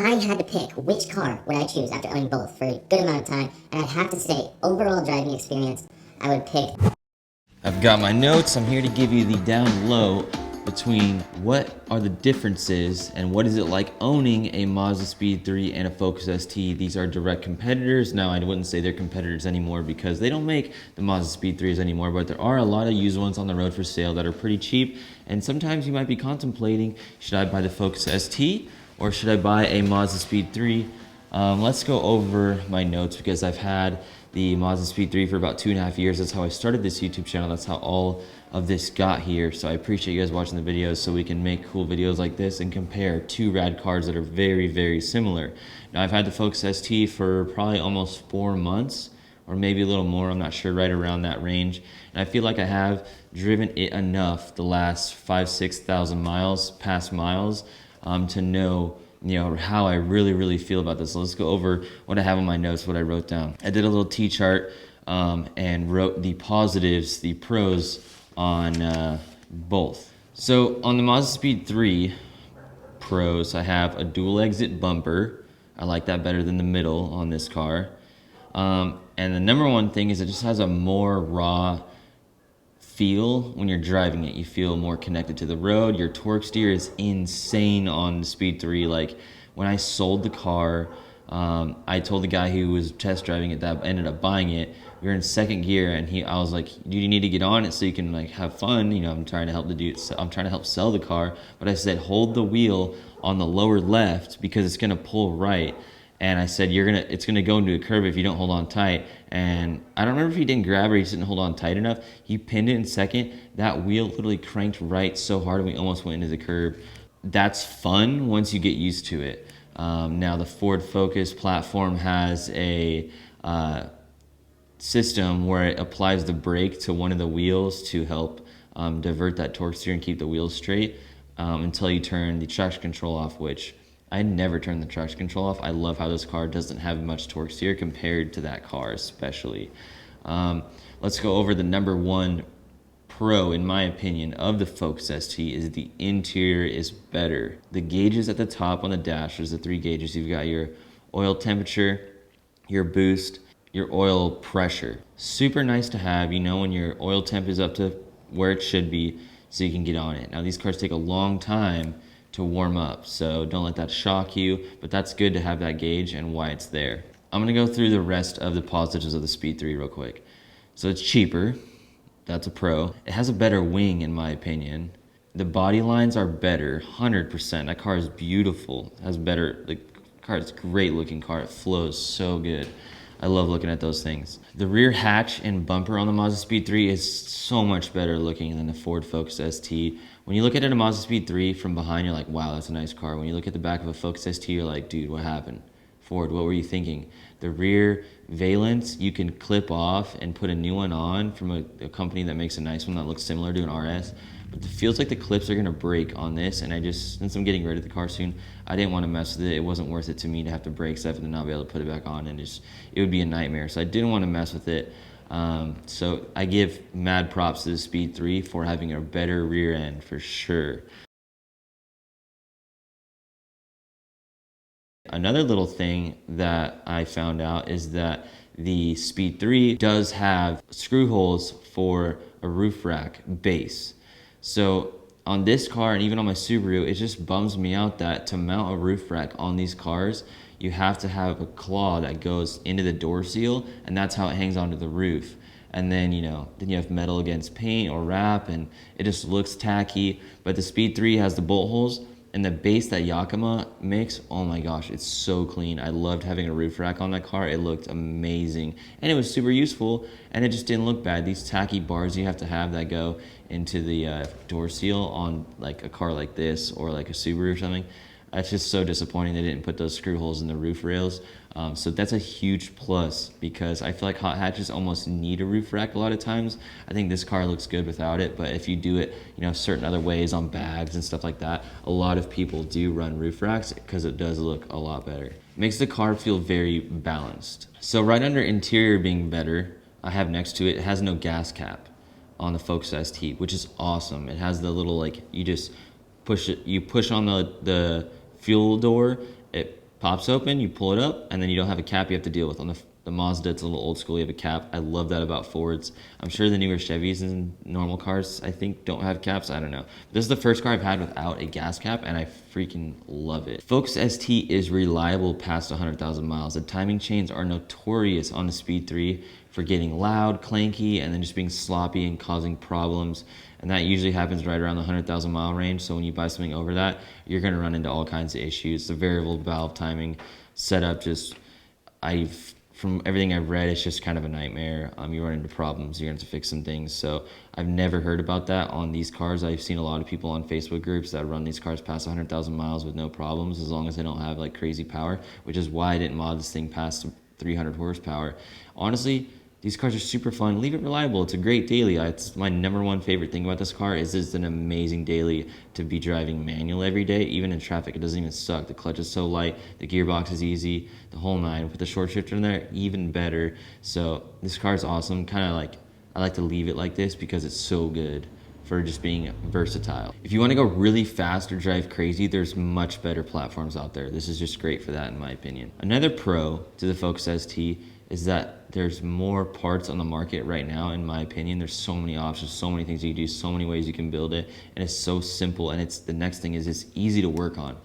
I had to pick which car would I choose after owning both for a good amount of time, and I'd have to say, overall driving experience, I would pick. I've got my notes. I'm here to give you the down low between what are the differences and what is it like owning a Mazdaspeed 3 and a Focus ST. These are direct competitors. Now, I wouldn't say they're competitors anymore because they don't make the Mazdaspeed 3s anymore, but there are a lot of used ones on the road for sale that are pretty cheap. And sometimes you might be contemplating, should I buy the Focus ST or should I buy a Mazdaspeed 3? Let's go over my notes because I've had the Mazdaspeed 3 for about 2.5 years. That's how I started this YouTube channel. That's how all of this got here. So I appreciate you guys watching the videos so we can make cool videos like this and compare two rad cars that are very, very similar. Now I've had the Focus ST for probably almost 4 months or maybe a little more. I'm not sure, right around that range. And I feel like I have driven it enough the last 5,000-6,000 miles, past miles, to know how I really feel about this. So let's go over what I have on my notes, what I wrote down. I did a little T-chart and wrote the positives, the pros on both. So on the Mazdaspeed 3 pros, I have a dual exit bumper. I like that better than the middle on this car. And the number one thing is it just has a more raw feel when you're driving it. You feel more connected to the road. Your torque steer is insane on the Speed 3. Like when I sold the car, I told the guy who was test driving it that ended up buying it, we were in second gear and I was like, dude, you need to get on it so you can like have fun. I'm trying to help sell the car. But I said, hold the wheel on the lower left because it's gonna pull right. And I said, it's gonna go into a curve if you don't hold on tight. And I don't remember if he didn't grab or he just didn't hold on tight enough. He pinned it in second. That wheel literally cranked right so hard we almost went into the curb. That's fun once you get used to it. Now the Ford Focus platform has a system where it applies the brake to one of the wheels to help divert that torque steer and keep the wheels straight until you turn the traction control off, which I never turn the traction control off. I love how this car doesn't have much torque steer compared to that car especially. Let's go over the number one pro, in my opinion, of the Focus ST is the interior is better. The gauges at the top on the dash, there's the 3 gauges. You've got your oil temperature, your boost, your oil pressure. Super nice to have, when your oil temp is up to where it should be so you can get on it. Now these cars take a long time to warm up, so don't let that shock you, but that's good to have that gauge and why it's there. I'm gonna go through the rest of the positives of the Speed 3 real quick. So it's cheaper, that's a pro. It has a better wing in my opinion. The body lines are better, 100%. That car is beautiful, the car is a great looking car, it flows so good. I love looking at those things. The rear hatch and bumper on the Mazdaspeed 3 is so much better looking than the Ford Focus ST. When you look at a Mazdaspeed 3 from behind, you're like, wow, that's a nice car. When you look at the back of a Focus ST, you're like, dude, what happened? Ford, what were you thinking? The rear valence, you can clip off and put a new one on from a company that makes a nice one that looks similar to an RS. But it feels like the clips are gonna break on this, and since I'm getting rid of the car soon, I didn't want to mess with it. It wasn't worth it to me to have to break stuff and then not be able to put it back on, and it would be a nightmare. So I didn't want to mess with it. So I give mad props to the Speed 3 for having a better rear end for sure. Another little thing that I found out is that the Speed 3 does have screw holes for a roof rack base. So on this car and even on my Subaru, it just bums me out that to mount a roof rack on these cars, you have to have a claw that goes into the door seal, and that's how it hangs onto the roof. And then, then you have metal against paint or wrap, and it just looks tacky. But the Speed 3 has the bolt holes, and the base that Yakima makes, oh my gosh, it's so clean. I loved having a roof rack on that car. It looked amazing. And it was super useful, and it just didn't look bad. These tacky bars you have to have that go into the door seal on like a car like this or like a Subaru or something, it's just so disappointing they didn't put those screw holes in the roof rails. So that's a huge plus because I feel like hot hatches almost need a roof rack a lot of times. I think this car looks good without it, but if you do it, certain other ways on bags and stuff like that, a lot of people do run roof racks because it does look a lot better. Makes the car feel very balanced. So right under interior being better, I have next to it, it has no gas cap on the Focus ST, which is awesome. It has the little, you just push it, you push on the fuel door, it pops open, you pull it up, and then you don't have a cap you have to deal with. On the Mazda, it's a little old school, you have a cap. I love that about Fords. I'm sure the newer Chevys and normal cars, I think, don't have caps. I don't know. This is the first car I've had without a gas cap, and I freaking love it. Focus ST is reliable past 100,000 miles. The timing chains are notorious on the Speed 3 for getting loud, clanky, and then just being sloppy and causing problems. And that usually happens right around the 100,000 mile range. So when you buy something over that, you're gonna run into all kinds of issues. The variable valve timing setup from everything I've read, it's just kind of a nightmare. You run into problems, you're gonna have to fix some things. So I've never heard about that on these cars. I've seen a lot of people on Facebook groups that run these cars past 100,000 miles with no problems, as long as they don't have like crazy power, which is why I didn't mod this thing past 300 horsepower. Honestly, these cars are super fun. Leave it reliable. It's a great daily. It's my #1 favorite thing about this car is it's an amazing daily to be driving manual every day. Even in traffic, it doesn't even suck. The clutch is so light. The gearbox is easy. The whole nine. With the short shifter in there, even better. So this car is awesome. I like to leave it like this because it's so good for just being versatile. If you want to go really fast or drive crazy, there's much better platforms out there. This is just great for that, in my opinion. Another pro to the Focus ST is that there's more parts on the market right now, in my opinion. There's so many options, so many things you can do, so many ways you can build it, and it's so simple. And the next thing is it's easy to work on.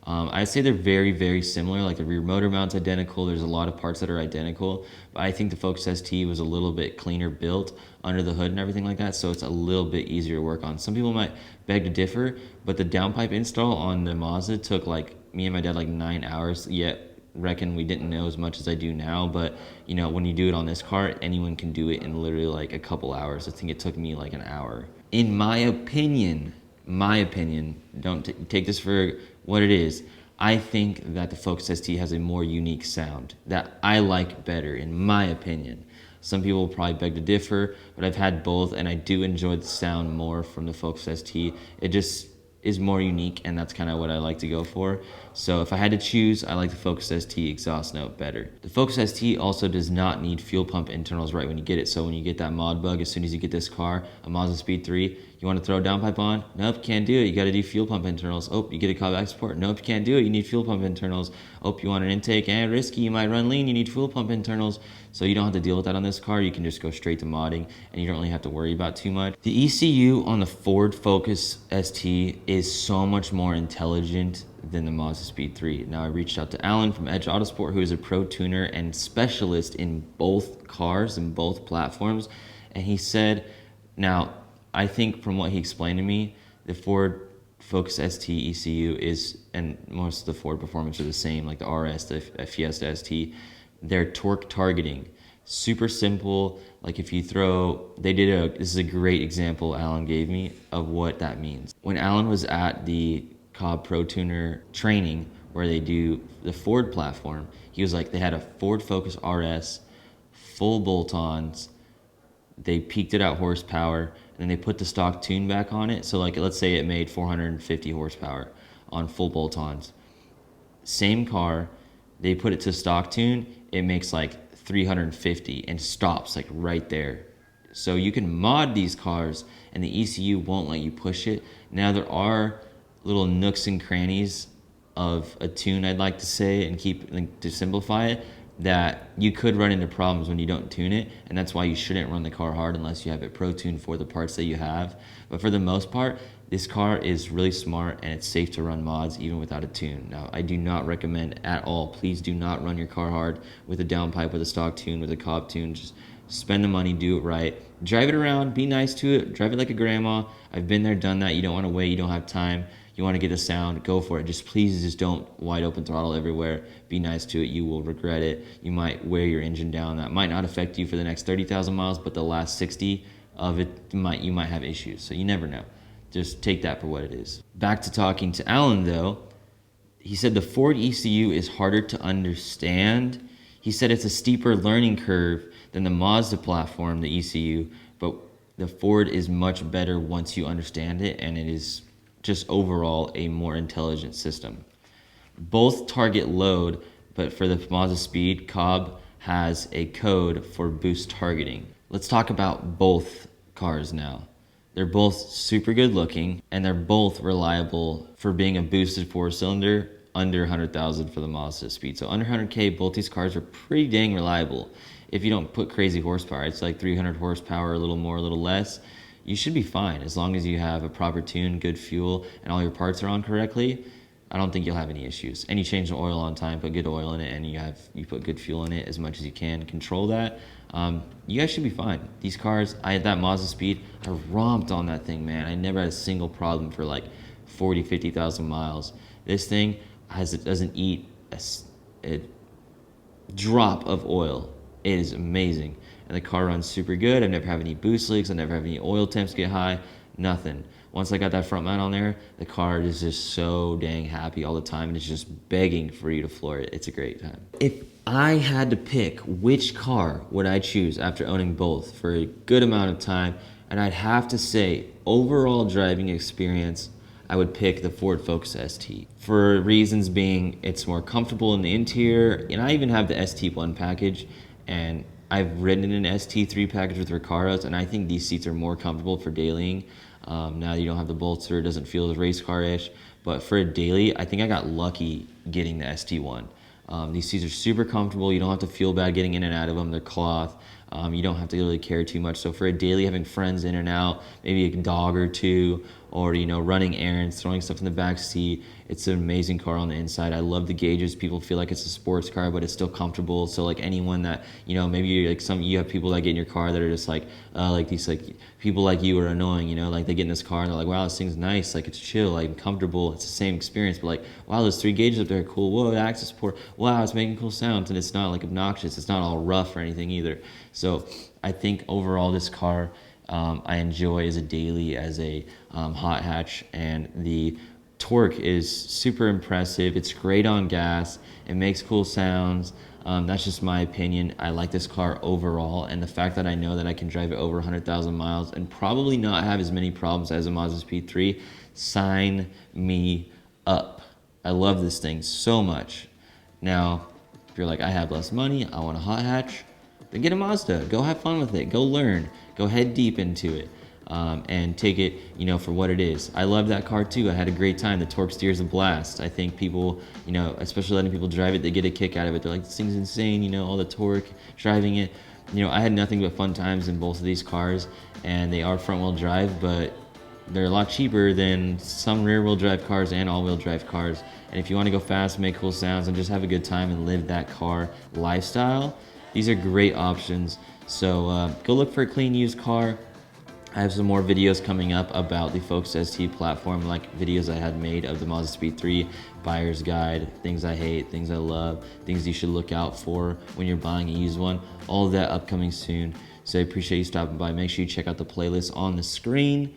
I'd say they're very, very similar. Like the rear motor mount's identical. There's a lot of parts that are identical, but I think the Focus ST was a little bit cleaner built under the hood and everything like that, so it's a little bit easier to work on. Some people might beg to differ, but the downpipe install on the Mazda took like me and my dad like 9 hours, yet reckon we didn't know as much as I do now. But you know, when you do it on this car, anyone can do it in literally like a couple hours. I think it took me like an hour. In my opinion, don't take this for what it is. I think that the Focus ST has a more unique sound that I like better, in my opinion. Some people will probably beg to differ, but I've had both and I do enjoy the sound more from the Focus ST. It just is more unique, and that's kind of what I like to go for. So if I had to choose, I like the Focus ST exhaust note better. The Focus ST also does not need fuel pump internals right when you get it. So when you get that mod bug, as soon as you get this car, a Mazdaspeed 3, you want to throw a downpipe on? Nope, can't do it. You got to do fuel pump internals. Oh, you get a callback support? Nope, you can't do it. You need fuel pump internals. Oh, you want an intake and risky, you might run lean, you need fuel pump internals. So you don't have to deal with that on this car. You can just go straight to modding, and you don't really have to worry about too much. The ECU on the Ford Focus ST is so much more intelligent than the Mazdaspeed 3. Now I reached out to Alan from Edge Autosport, who is a pro tuner and specialist in both cars and both platforms, and he said, now I think from what he explained to me, the Ford Focus ST ECU is, and most of the Ford Performance are the same, like the RS, the Fiesta ST, their torque targeting, super simple. Like if you throw, this is a great example Alan gave me of what that means. When Alan was at the Cobb Pro Tuner training where they do the Ford platform, he was like, they had a Ford Focus RS, full bolt-ons, they peaked it out horsepower, and then they put the stock tune back on it. So like, let's say it made 450 horsepower on full bolt-ons. Same car, they put it to stock tune, it makes like 350 and stops like right there. So you can mod these cars and the ECU won't let you push it. Now there are little nooks and crannies of a tune, I'd like to say, and to simplify it, that you could run into problems when you don't tune it, and that's why you shouldn't run the car hard unless you have it pro tuned for the parts that you have. But for the most part, this car is really smart and it's safe to run mods even without a tune. Now, I do not recommend at all, please do not run your car hard with a downpipe, with a stock tune, with a Cobb tune. Just spend the money, do it right. Drive it around, be nice to it, drive it like a grandma. I've been there, done that. You don't want to wait, you don't have time. You want to get a sound, go for it. Just don't wide open throttle everywhere. Be nice to it. You will regret it. You might wear your engine down. That might not affect you for the next 30,000 miles, but the last 60 of it, you might have issues. So you never know. Just take that for what it is. Back to talking to Alan though. He said the Ford ECU is harder to understand. He said it's a steeper learning curve than the Mazda platform, the ECU, but the Ford is much better once you understand it, and it is just overall a more intelligent system. Both target load, but for the Mazdaspeed, Cobb has a code for boost targeting. Let's talk about both cars now. They're both super good looking, and they're both reliable for being a boosted 4-cylinder. under 100,000 for the Mazdaspeed. So under 100K, both these cars are pretty dang reliable. If you don't put crazy horsepower, it's like 300 horsepower, a little more, a little less, you should be fine. As long as you have a proper tune, good fuel, and all your parts are on correctly, I don't think you'll have any issues. And you change the oil on time, put good oil in it, and you put good fuel in it as much as you can. Control that. You guys should be fine. These cars, I had that Mazdaspeed, I romped on that thing, man. I never had a single problem for like 40, 50,000 miles. This thing doesn't eat a drop of oil. It is amazing. And the car runs super good. I've never had any boost leaks. I never have any oil temps get high. Nothing. Once I got that front mount on there, the car is just so dang happy all the time, and it's just begging for you to floor it. It's a great time. If I had to pick which car would I choose after owning both for a good amount of time, and I'd have to say overall driving experience, I would pick the Ford Focus ST. For reasons being, it's more comfortable in the interior, and I even have the ST1 package, and I've ridden in an ST3 package with Recaros, and I think these seats are more comfortable for dailying. Now that you don't have the bolster, it doesn't feel as race car-ish. But for a daily, I think I got lucky getting the ST1. These seats are super comfortable. You don't have to feel bad getting in and out of them. They're cloth. You don't have to really care too much. So for a daily, having friends in and out, maybe a dog or two, or running errands, throwing stuff in the back seat, it's an amazing car on the inside. I love the gauges. People feel like it's a sports car, but it's still comfortable. So like anyone that maybe you have people that get in your car that are just like these people like you are annoying. Like they get in this car and they're like, wow, this thing's nice. Like it's chill, like comfortable. It's the same experience, but like, wow, there's 3 gauges up there. Cool. Whoa, access port. Wow, it's making cool sounds, and it's not like obnoxious. It's not all rough or anything either. So I think overall this car I enjoy as a daily, as a hot hatch, and the torque is super impressive. It's great on gas. It makes cool sounds. That's just my opinion. I like this car overall, and the fact that I know that I can drive it over 100,000 miles and probably not have as many problems as a Mazdaspeed 3, sign me up. I love this thing so much. Now, if you're like, I have less money, I want a hot hatch, then get a Mazda. Go have fun with it. Go learn. Go head deep into it. And take it, for what it is. I love that car too. I had a great time. The torque steer's a blast. I think people, especially letting people drive it, they get a kick out of it. They're like, this thing's insane, all the torque, driving it. I had nothing but fun times in both of these cars, and they are front-wheel drive, but they're a lot cheaper than some rear-wheel drive cars and all-wheel drive cars. And if you want to go fast, make cool sounds, and just have a good time and live that car lifestyle, these are great options. So go look for a clean used car. I have some more videos coming up about the Focus ST platform, like videos I had made of the Mazdaspeed 3 buyer's guide, things I hate, things I love, things you should look out for when you're buying a used one. All of that upcoming soon. So I appreciate you stopping by. Make sure you check out the playlist on the screen.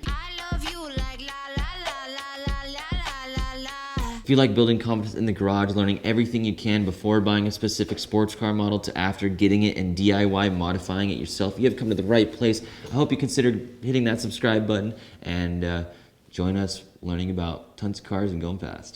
If you like building confidence in the garage, learning everything you can before buying a specific sports car model to after getting it and DIY modifying it yourself, you have come to the right place. I hope you considered hitting that subscribe button and join us learning about tons of cars and going fast.